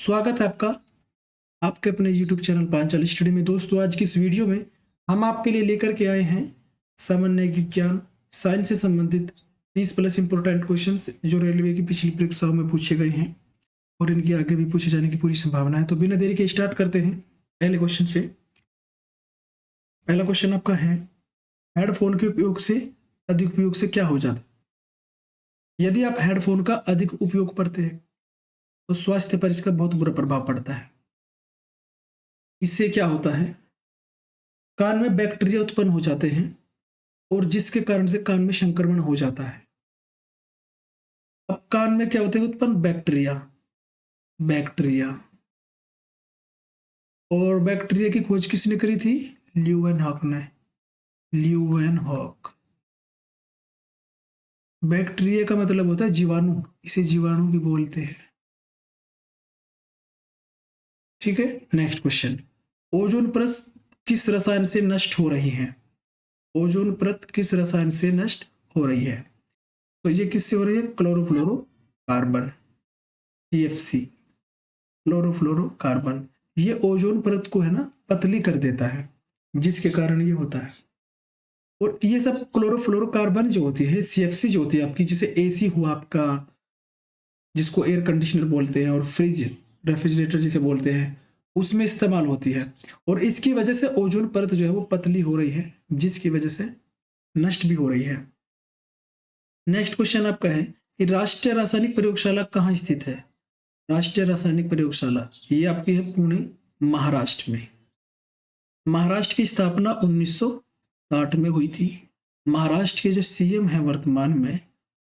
स्वागत है आपका आपके अपने YouTube चैनल पांचाल स्टडी में। दोस्तों, आज की इस वीडियो में हम आपके लिए लेकर के आए हैं सामान्य विज्ञान साइंस से संबंधित 30 प्लस इंपोर्टेंट क्वेश्चंस जो रेलवे की पिछली परीक्षाओं में पूछे गए हैं और इनके आगे भी पूछे जाने की पूरी संभावना है। तो बिना देरी के स्टार्ट करते हैं पहले क्वेश्चन से। पहला क्वेश्चन आपका है, हेडफोन के उपयोग से अधिक उपयोग से क्या हो जाता है? यदि आप हेडफोन का अधिक उपयोग करते हैं तो स्वास्थ्य पर इसका बहुत बुरा प्रभाव पड़ता है। इससे क्या होता है, कान में बैक्टीरिया उत्पन्न हो जाते हैं और जिसके कारण से कान में संक्रमण हो जाता है। अब कान में क्या होते हैं उत्पन्न? बैक्टीरिया बैक्टीरिया और बैक्टीरिया की खोज किसने करी थी? ल्यूवेनहॉक ने। ल्यूवेनहॉक। बैक्टीरिया का मतलब होता है जीवाणु, इसे जीवाणु भी बोलते हैं। ठीक है, नेक्स्ट क्वेश्चन। ओजोन परत किस रसायन से नष्ट हो रही है? ओजोन परत किस रसायन से नष्ट हो रही है? तो ये किससे हो रही है? Chlorofluorocarbon, CFC, chlorofluorocarbon. ये ओजोन परत को है ना पतली कर देता है, जिसके कारण ये होता है। और ये सब क्लोरोफ्लोरोकार्बन जो होती है, CFC जो होती है आपकी, जैसे AC हुआ आपका, जिसको एयर कंडीशनर बोलते हैं, और फ्रिज रेफ्रिजरेटर जिसे बोलते हैं, उसमें इस्तेमाल होती है। और इसकी वजह से ओजोन परत जो है वो पतली हो रही है, जिसकी वजह से नष्ट भी हो रही है। नेक्स्ट क्वेश्चन आपका है कि राष्ट्रीय रासायनिक प्रयोगशाला कहाँ स्थित है? राष्ट्रीय रासायनिक प्रयोगशाला ये आपकी है पुणे, महाराष्ट्र में। महाराष्ट्र की स्थापना 1960 में हुई थी। महाराष्ट्र के जो CM है वर्तमान में,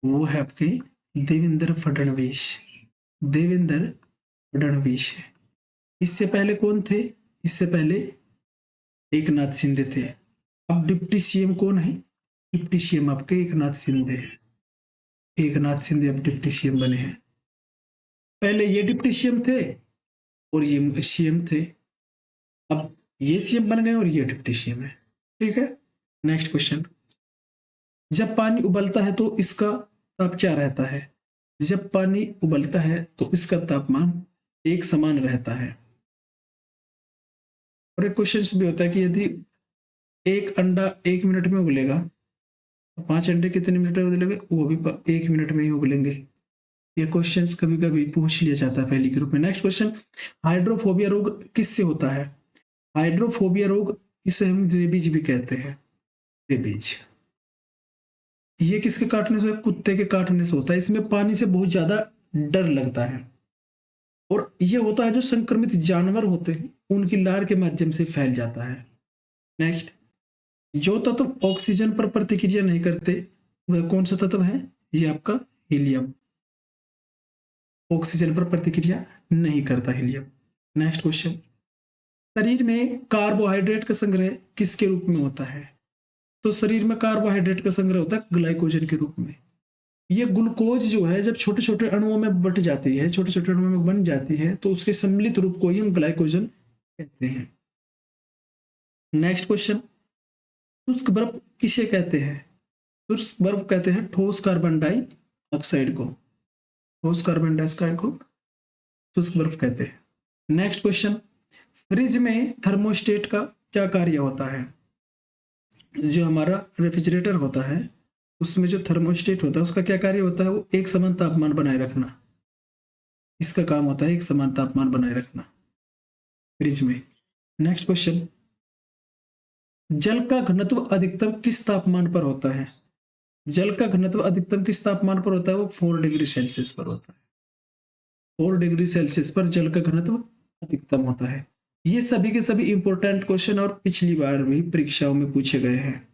वो है आपके देवेंद्र फडणवीस। देवेंद्र फडणवीस है। इससे पहले कौन थे? इससे पहले एकनाथ शिंदे थे। अब डिप्टी CM कौन है? डिप्टी CM आपके एकनाथ शिंदे है। एकनाथ शिंदे अब डिप्टी CM बने हैं। पहले ये डिप्टी CM थे और ये CM थे। अब ये CM बन गए और ये डिप्टी CM है। ठीक है, नेक्स्ट क्वेश्चन। जब पानी उबलता है तो इसका ताप क्या रहता है? जब पानी उबलता है तो इसका तापमान एक समान रहता है। और एक क्वेश्चन भी होता है कि यदि एक अंडा 1 मिनट में उबलेगा तो 5 अंडे कितने मिनट में उबलेंगे? वो भी 1 मिनट में ही उबलेंगे। ये क्वेश्चंस कभी कभी पूछ लिया जाता है पहली ग्रुप में। नेक्स्ट क्वेश्चन, हाइड्रोफोबिया रोग किससे होता है? हाइड्रोफोबिया रोग इसे हम रेबीज भी कहते हैं। रेबीज ये किसके काटने से? कुत्ते के काटने से होता है। इसमें पानी से बहुत ज्यादा डर लगता है और ये होता है जो संक्रमित जानवर होते हैं उनकी लार के माध्यम से फैल जाता है। नेक्स्ट, जो तत्व ऑक्सीजन पर प्रतिक्रिया नहीं करते वह कौन सा तत्व है? ये आपका हीलियम। ऑक्सीजन पर प्रतिक्रिया नहीं करता हीलियम। नेक्स्ट क्वेश्चन, शरीर में कार्बोहाइड्रेट का संग्रह किसके रूप में होता है? तो शरीर में कार्बोहाइड्रेट का संग्रह होता है ग्लाइकोजन के रूप में। ये ग्लूकोज जो है जब छोटे छोटे अणुओं में बट जाती है, छोटे छोटे अणुओं में बन जाती है, तो उसके सम्मिलित रूप को ही हम ग्लाइकोजन कहते हैं। नेक्स्ट क्वेश्चन, शुष्क बर्फ किसे कहते हैं? शुष्क बर्फ कहते हैं ठोस कार्बन डाइऑक्साइड को। ठोस कार्बन डाइऑक्साइड को शुष्क बर्फ कहते हैं। नेक्स्ट क्वेश्चन, फ्रिज में थर्मोस्टेट का क्या कार्य होता है? जो हमारा रेफ्रिजरेटर होता है उसमें जो थर्मोस्टेट होता है उसका क्या कार्य होता है? वो एक समान तापमान बनाए रखना। इसका काम होता है एक समान तापमान बनाए रखना फ्रिज में। नेक्स्ट क्वेश्चन, जल का घनत्व अधिकतम किस तापमान पर होता है? जल का घनत्व अधिकतम किस तापमान पर होता है? वो 4 डिग्री सेल्सियस पर होता है। 4 डिग्री सेल्सियस पर जल का घनत्व अधिकतम होता है। ये सभी के सभी इंपॉर्टेंट क्वेश्चन और पिछली बार भी परीक्षाओं में पूछे गए हैं।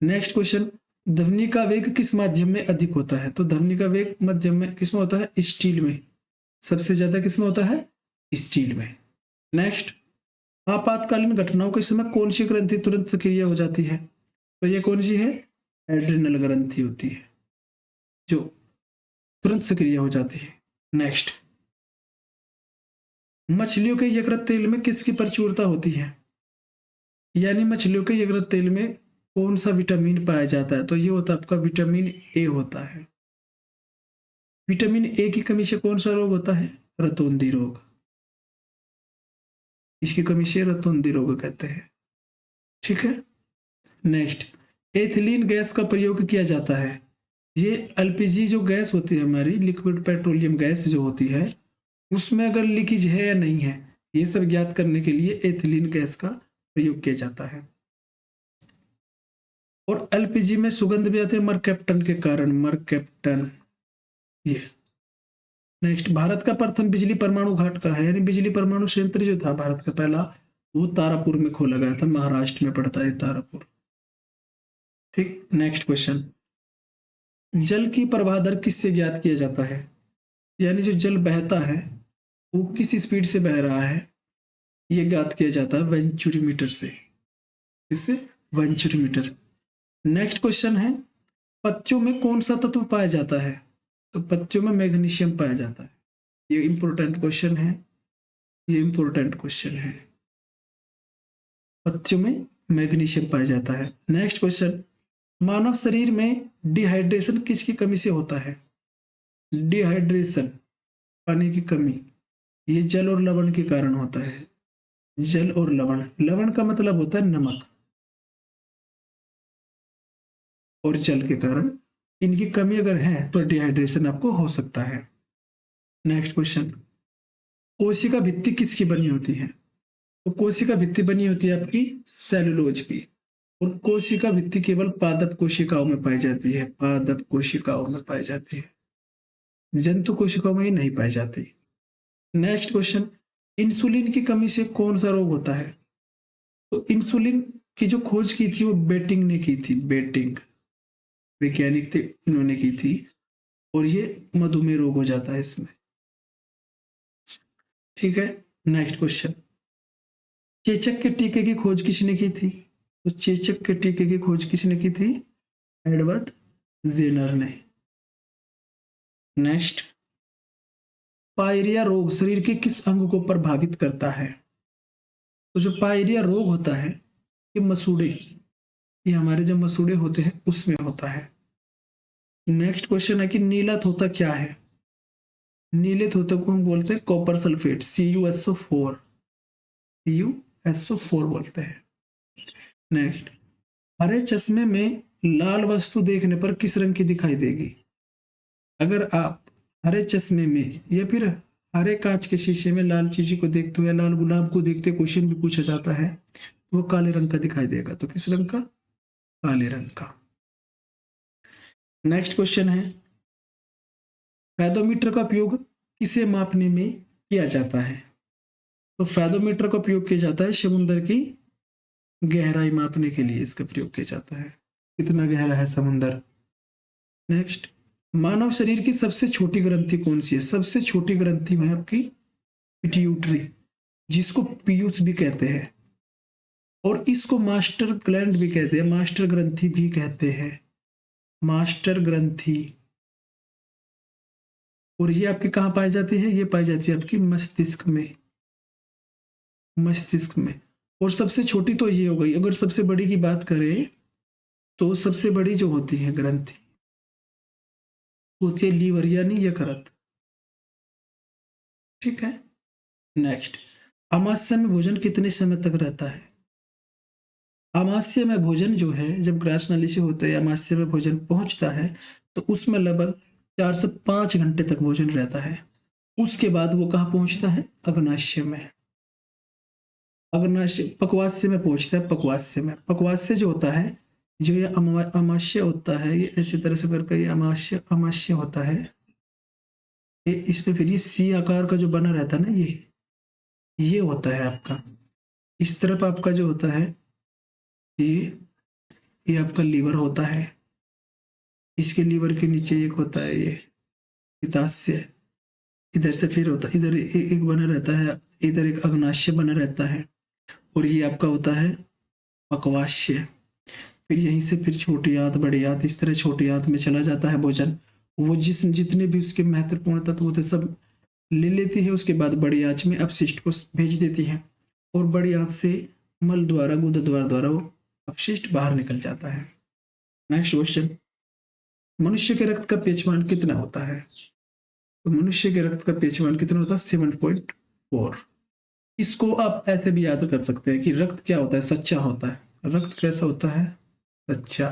नेक्स्ट क्वेश्चन, ध्वनि का वेग किस माध्यम में अधिक होता है? तो ध्वनि का वेग माध्यम में किसमें होता है? स्टील में। सबसे ज्यादा किसमें होता है? स्टील में। नेक्स्ट, आपातकालीन घटनाओं के समय कौन सी ग्रंथि तुरंत सक्रिय हो जाती है? तो ये कौन सी है? एड्रिनल ग्रंथि होती है जो तुरंत सक्रिय हो जाती है। नेक्स्ट, मछलियों के यकृत तेल में किसकी प्रचुरता होती है? यानी मछलियों के यकृत तेल में कौन सा विटामिन पाया जाता है? तो ये होता है आपका विटामिन ए होता है। विटामिन ए की कमी से कौन सा रोग होता है? रतौंधी रोग। इसकी कमी से रतौंधी रोग कहते हैं। ठीक है। नेक्स्ट, एथिलीन गैस का प्रयोग किया जाता है। ये एलपीजी जो गैस होती है हमारी, लिक्विड पेट्रोलियम गैस जो होती है, उसमें अगर लीकेज है या नहीं है, ये सब ज्ञात करने के लिए एथिलीन गैस का प्रयोग किया जाता है। और एलपीजी में सुगंध भी आती है मरकैप्टन के कारण, मरकैप्टन ये। नेक्स्ट, भारत का प्रथम बिजली परमाणु घाट कहाँ है, यानी बिजली परमाणु संयंत्र जो था भारत का पहला, वो तारापुर में खोला गया था, महाराष्ट्र में पड़ता है तारापुर। ठीक। नेक्स्ट क्वेश्चन, जल की प्रवाह दर किससे ज्ञात किया जाता है, यानी जो जल बहता है वो किस स्पीड से बह रहा है, ये ज्ञात किया जाता है वेंचुरीमीटर से। इससे वेंचुरीमीटर। नेक्स्ट क्वेश्चन है, पत्तियों में कौन सा तत्व पाया जाता है, तो पत्तियों में मैग्नीशियम पाया जाता है। ये इंपॉर्टेंट क्वेश्चन है, ये इंपॉर्टेंट क्वेश्चन है। पत्तियों में मैग्नीशियम पाया जाता है। नेक्स्ट क्वेश्चन, मानव शरीर में डिहाइड्रेशन किसकी कमी से होता है। डिहाइड्रेशन, पानी की कमी, ये जल और लवण के कारण होता है। जल और लवण, लवण का मतलब होता है नमक, और जल के कारण इनकी कमी अगर है तो डिहाइड्रेशन आपको हो सकता है। नेक्स्ट क्वेश्चन, कोशिका भित्ति किसकी बनी होती है, तो कोशिका भित्ति बनी होती है आपकी सेलुलोज की, और कोशिका भित्ति केवल पादप कोशिकाओं में पाई जाती है, पादप कोशिकाओं में पाई जाती है, जंतु कोशिकाओं में ही नहीं पाई जाती। नेक्स्ट क्वेश्चन, इंसुलिन की कमी से कौन सा रोग होता है, तो इंसुलिन की जो खोज की थी वो बेटिंग ने की थी, बेटिंग वैज्ञानिक थे, इन्होंने की थी, और ये मधुमेह रोग हो जाता है इसमें। ठीक है। नेक्स्ट क्वेश्चन, चेचक के टीके की खोज किसने की थी, तो चेचक के टीके की खोज किसने की थी, एडवर्ड जेनर ने। नेक्स्ट, पायरिया रोग शरीर के किस अंग को प्रभावित करता है, तो जो पायरिया रोग होता है ये मसूड़े, ये हमारे जो मसूड़े होते हैं उसमें होता है। नेक्स्ट क्वेश्चन है कि नीलत होता क्या है, नीलित होता को हम बोलते हैं कॉपर सल्फेट, CuSO4, CuSO4 बोलते हैं। नेक्स्ट, हरे चश्मे में लाल वस्तु देखने पर किस रंग की दिखाई देगी, अगर आप हरे चश्मे में या फिर हरे कांच के शीशे में लाल चीज को देखते हो या लाल गुलाब को देखते, क्वेश्चन भी पूछा जाता है, तो वो काले रंग का दिखाई देगा, तो किस रंग का, काले रंग का। नेक्स्ट क्वेश्चन है, फेदोमीटर का उपयोग किसे मापने में किया जाता है, तो फेदोमीटर का उपयोग किया जाता है समुद्र की गहराई मापने के लिए, इसका प्रयोग किया जाता है, कितना गहरा है समुद्र। नेक्स्ट, मानव शरीर की सबसे छोटी ग्रंथि कौन सी है, सबसे छोटी ग्रंथि है आपकी पिट्यूटरी, जिसको पीयूष भी कहते हैं, और इसको मास्टर ग्लैंड भी कहते हैं, मास्टर ग्रंथि भी कहते हैं, मास्टर ग्रंथि। और ये आपके कहाँ पाई जाती है, ये पाई जाती है आपकी मस्तिष्क में, मस्तिष्क में। और सबसे छोटी तो ये हो गई। अगर सबसे बड़ी की बात करें तो सबसे बड़ी जो होती है ग्रंथि होती है लीवर यानी यकृत। ठीक है। नेक्स्ट, अमावस्या में भोजन कितने समय तक रहता है, अमावस्या में भोजन जो है जब ग्रास नली से होता है अमावस्या में भोजन पहुंचता है तो उसमें लगभग 4 से 5 घंटे तक भोजन रहता है। उसके बाद वो कहाँ पहुंचता है, अग्नाशय में, अग्नाशय पक्वास्य में पहुंचता है, पक्वास्य में। पक्वास्य जो होता है, जो ये अमावस्या होता है, ये इसी तरह से करके ये अमावस्या अमावस्या होता है, ये इसमें फिर ये सी आकार का जो बना रहता है ना, ये होता है आपका, इस तरफ आपका जो होता है ये आपका लीवर होता है, इसके लीवर के नीचे एक होता है ये पित्ताशय, इधर से फिर होता इधर एक बना रहता है, इधर एक अग्नाशय बना रहता है, और ये आपका होता है पक्वाशय। फिर यहीं से फिर छोटी आंत बड़ी आंत, इस तरह छोटी आंत में चला जाता है भोजन। वो जितने भी उसके महत्वपूर्ण तत्व होते सब ले लेती है, उसके बाद बड़ी आंच में अपशिष्ट को भेज देती है, और बड़ी आंच से मल द्वारा गुदा द्वारा वो अपशिष्ट बाहर निकल जाता है। नेक्स्ट क्वेश्चन, मनुष्य के रक्त का पीएच कितना होता है, तो मनुष्य के रक्त का पीएच कितना होता है, 7.4। इसको आप ऐसे भी याद कर सकते हैं कि रक्त क्या होता है, सच्चा होता है। रक्त कैसा होता है, सच्चा।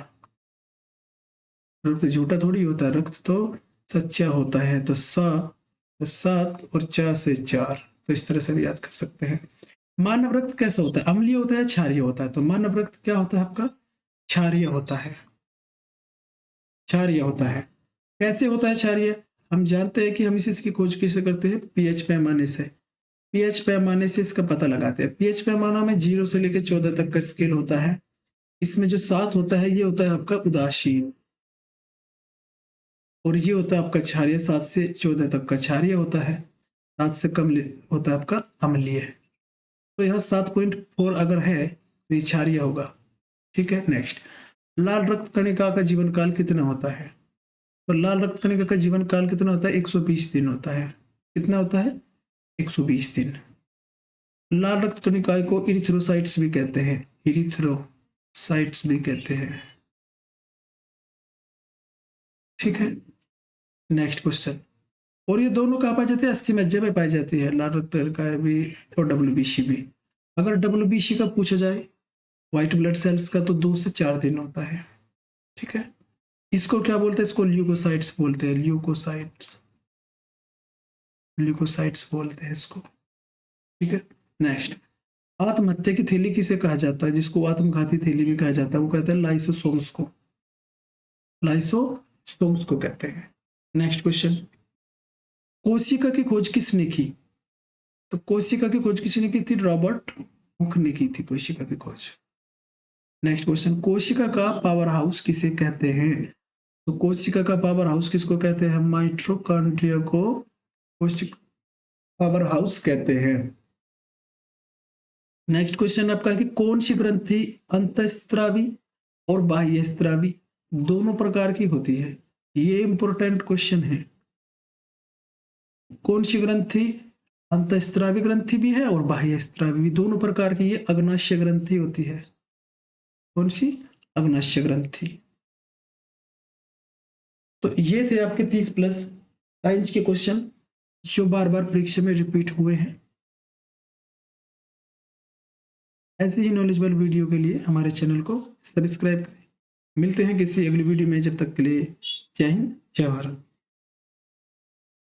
रक्त झूठा थोड़ी होता है, रक्त तो सच्चा होता है। तो 7 और 4 से 4, तो इस तरह से भी याद कर सकते हैं। मानव रक्त कैसा होता है, अम्लीय होता है, क्षारीय होता है। तो मानव रक्त क्या होता है आपका, क्षारीय होता है, क्षारीय होता है। कैसे होता है क्षारीय, हम जानते हैं कि हम इसकी खोज कैसे करते हैं, पीएच पैमाने से। पीएच पैमाने से इसका पता लगाते हैं। पीएच पैमाना में 0 से लेकर 14 तक का स्केल होता है। इसमें जो 7 होता है ये होता है आपका उदासीन, और ये होता है आपका क्षारीय। 7 से 14 तक का क्षारीय होता है, 7 से कम होता है आपका अम्लीय। तो यहाँ 7.4 अगर है तो ये क्षारीय होगा। ठीक है, नेक्स्ट। लाल रक्त कणिका का जीवन काल कितना होता है, तो लाल रक्त कणिका का जीवन काल कितना होता है, 120 दिन होता है। कितना होता है, 120 दिन। लाल रक्त कणिकाएं को इरिथ्रोसाइट्स भी कहते हैं, इरिथ्रोसाइट्स भी कहते हैं। ठीक है, नेक्स्ट क्वेश्चन। और ये दोनों कहाँ पाए जाते हैं, अस्थि मज्जा में पाई जाती है, लाल रक्त कणिकाएं भी और डब्ल्यूबीसी भी। अगर डब्ल्यूबीसी का पूछा जाए व्हाइट ब्लड सेल्स का, तो 2 से 4 दिन होता है। ठीक है, इसको क्या बोलते हैं, इसको ल्यूकोसाइट्स बोलते हैं, ल्यूकोसाइट्स, ल्यूकोसाइट्स बोलते हैं इसको। ठीक है, नेक्स्ट। आत्महत्या की थैली किसे कहा जाता है, जिसको आत्मघाती थैली भी कहा जाता है, वो कहते हैं लाइसोसोम्स को, लाइसोसोम्स को कहते हैं। Next question. कोशिका की खोज किसने की, तो कोशिका की खोज किसने की थी, रॉबर्ट हुक ने की थी कोशिका की खोज। Next question. कोशिका का पावर हाउस किसे कहते हैं, तो कोशिका का पावर हाउस किसको कहते हैं, माइटोकॉन्ड्रिया को कोशिका पावर हाउस कहते हैं। नेक्स्ट क्वेश्चन आपका है कि कौन सी ग्रंथि अंतःस्रावी और बाह्यस्रावी दोनों प्रकार की होती है, ये इंपॉर्टेंट क्वेश्चन है। कौन सी ग्रंथि अंतःस्रावी ग्रंथि भी है और बाह्यस्रावी भी, दोनों प्रकार की ये अग्नाशय ग्रंथि होती है। कौन सी, अग्नाशय ग्रंथि। तो ये थे आपके 30+ साइंस के क्वेश्चन जो बार बार परीक्षा में रिपीट हुए हैं। ऐसे ही नॉलेजेबल वीडियो के लिए हमारे चैनल को सब्सक्राइब करें। मिलते हैं किसी अगली वीडियो में, जब तक के लिए जय हिंद, जय भारत।